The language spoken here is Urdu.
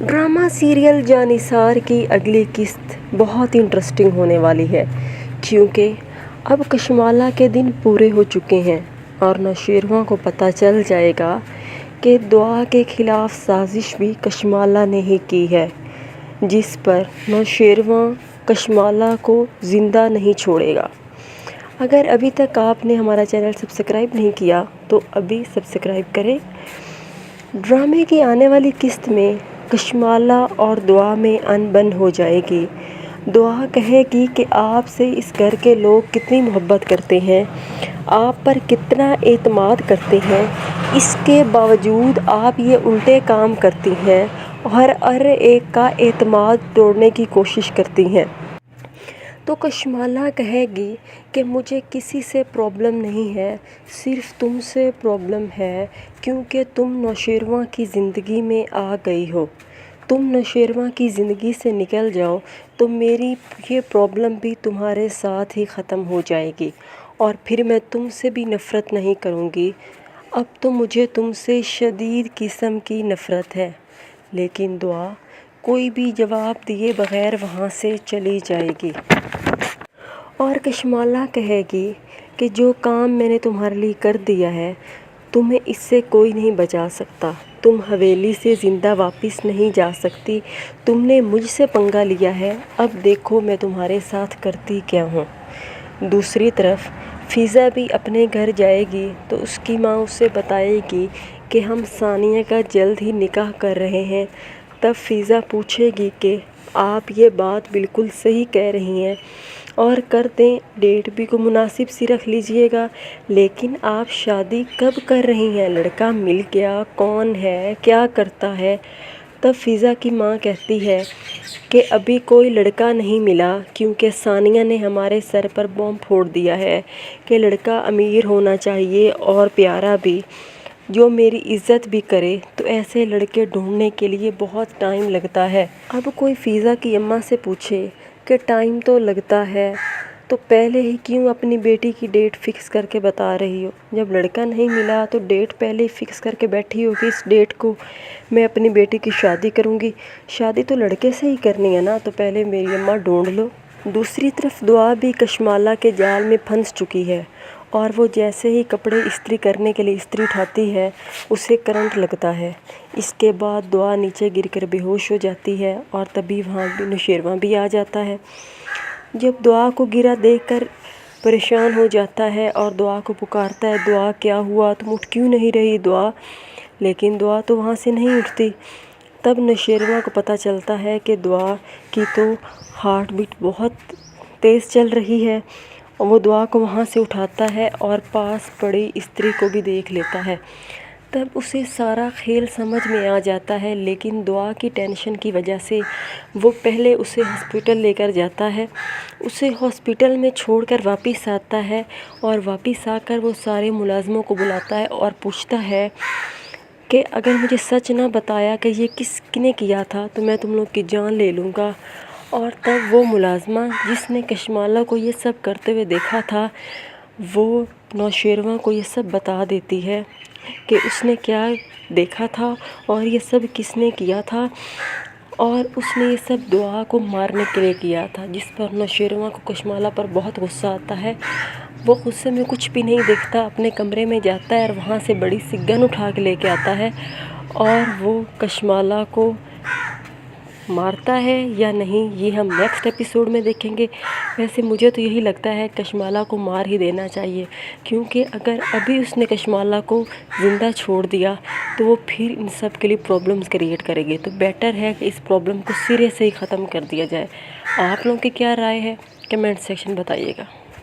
ڈرامہ سیریل جانثار کی اگلی قسط بہت انٹرسٹنگ ہونے والی ہے، کیونکہ اب کشمالہ کے دن پورے ہو چکے ہیں اور نوشیروان کو پتہ چل جائے گا کہ دعا کے خلاف سازش بھی کشمالہ نے ہی کی ہے، جس پر نوشیروان کشمالہ کو زندہ نہیں چھوڑے گا۔ اگر ابھی تک آپ نے ہمارا چینل سبسکرائب نہیں کیا تو ابھی سبسکرائب کریں۔ ڈرامے کی آنے والی قسط میں کشمالہ اور دعا میں ان بن ہو جائے گی۔ دعا کہے گی کہ آپ سے اس گھر کے لوگ کتنی محبت کرتے ہیں، آپ پر کتنا اعتماد کرتے ہیں، اس کے باوجود آپ یہ الٹے کام کرتی ہیں اور ہر ایک کا اعتماد توڑنے کی کوشش کرتی ہیں۔ تو کشمالہ کہے گی کہ مجھے کسی سے پرابلم نہیں ہے، صرف تم سے پرابلم ہے، کیونکہ تم نوشیروان کی زندگی میں آ گئی ہو۔ تم نوشیروان کی زندگی سے نکل جاؤ تو میری یہ پرابلم بھی تمہارے ساتھ ہی ختم ہو جائے گی اور پھر میں تم سے بھی نفرت نہیں کروں گی۔ اب تو مجھے تم سے شدید قسم کی نفرت ہے۔ لیکن دعا کوئی بھی جواب دیے بغیر وہاں سے چلی جائے گی۔ اور کشمالہ کہے گی کہ جو کام میں نے تمہارے لیے کر دیا ہے، تمہیں اس سے کوئی نہیں بچا سکتا۔ تم حویلی سے زندہ واپس نہیں جا سکتی۔ تم نے مجھ سے پنگا لیا ہے، اب دیکھو میں تمہارے ساتھ کرتی کیا ہوں۔ دوسری طرف فضا بھی اپنے گھر جائے گی تو اس کی ماں اسے بتائے گی کہ ہم ثانیہ کا جلد ہی نکاح کر رہے ہیں۔ تب فضا پوچھے گی کہ آپ یہ بات بالکل صحیح کہہ رہی ہیں اور کر دیں، ڈیٹ بھی کو مناسب سی رکھ لیجئے گا، لیکن آپ شادی کب کر رہی ہیں؟ لڑکا مل گیا، کون ہے، کیا کرتا ہے؟ تب فضا کی ماں کہتی ہے کہ ابھی کوئی لڑکا نہیں ملا، کیونکہ ثانیہ نے ہمارے سر پر بم پھوڑ دیا ہے کہ لڑکا امیر ہونا چاہیے اور پیارا بھی، جو میری عزت بھی کرے، تو ایسے لڑکے ڈھونڈنے کے لیے بہت ٹائم لگتا ہے۔ اب کوئی فضا کی اماں سے پوچھے کہ ٹائم تو لگتا ہے تو پہلے ہی کیوں اپنی بیٹی کی ڈیٹ فکس کر کے بتا رہی ہو؟ جب لڑکا نہیں ملا تو ڈیٹ پہلے ہی فکس کر کے بیٹھی ہو کہ اس ڈیٹ کو میں اپنی بیٹی کی شادی کروں گی۔ شادی تو لڑکے سے ہی کرنی ہے نا، تو پہلے میری اماں ڈھونڈ لو۔ دوسری طرف دعا بھی کشمالہ کے جال میں پھنس چکی ہے اور وہ جیسے ہی کپڑے استری کرنے کے لیے استری اٹھاتی ہے، اسے کرنٹ لگتا ہے۔ اس کے بعد دعا نیچے گر کر بے ہوش ہو جاتی ہے اور تبھی وہاں نوشیروان بھی آ جاتا ہے۔ جب دعا کو گرا دیکھ کر پریشان ہو جاتا ہے اور دعا کو پکارتا ہے، دعا کیا ہوا، تم اٹھ کیوں نہیں رہی دعا؟ لیکن دعا تو وہاں سے نہیں اٹھتی۔ تب نوشیروان کو پتہ چلتا ہے کہ دعا کی تو ہارٹ بیٹ بہت تیز چل رہی ہے۔ وہ دعا کو وہاں سے اٹھاتا ہے اور پاس پڑی استری کو بھی دیکھ لیتا ہے۔ تب اسے سارا کھیل سمجھ میں آ جاتا ہے، لیکن دعا کی ٹینشن کی وجہ سے وہ پہلے اسے ہاسپٹل لے کر جاتا ہے، اسے ہاسپٹل میں چھوڑ کر واپس آتا ہے اور واپس آ کر وہ سارے ملازموں کو بلاتا ہے اور پوچھتا ہے کہ اگر مجھے سچ نہ بتایا کہ یہ کس نے کیا تھا تو میں تم لوگ کی جان لے لوں گا۔ اور تب وہ ملازمہ جس نے کشمالہ کو یہ سب کرتے ہوئے دیکھا تھا، وہ نوشیروان کو یہ سب بتا دیتی ہے کہ اس نے کیا دیکھا تھا اور یہ سب کس نے کیا تھا، اور اس نے یہ سب دعا کو مارنے کے لیے کیا تھا، جس پر نوشیروان کو کشمالہ پر بہت غصہ آتا ہے۔ وہ غصے میں کچھ بھی نہیں دیکھتا، اپنے کمرے میں جاتا ہے اور وہاں سے بڑی سی گن اٹھا کے لے کے آتا ہے اور وہ کشمالہ کو مارتا ہے یا نہیں یہ ہم نیکسٹ ایپیسوڈ میں دیکھیں گے۔ ویسے مجھے تو یہی لگتا ہے کشمالہ کو مار ہی دینا چاہیے، کیونکہ اگر ابھی اس نے کشمالہ کو زندہ چھوڑ دیا تو وہ پھر ان سب کے لیے پرابلمز کریٹ کرے گی، تو بیٹر ہے کہ اس پرابلم کو سرے سے ہی ختم کر دیا جائے۔ آپ لوگوں کی کیا رائے ہے؟ کمنٹ سیکشن بتائیے گا۔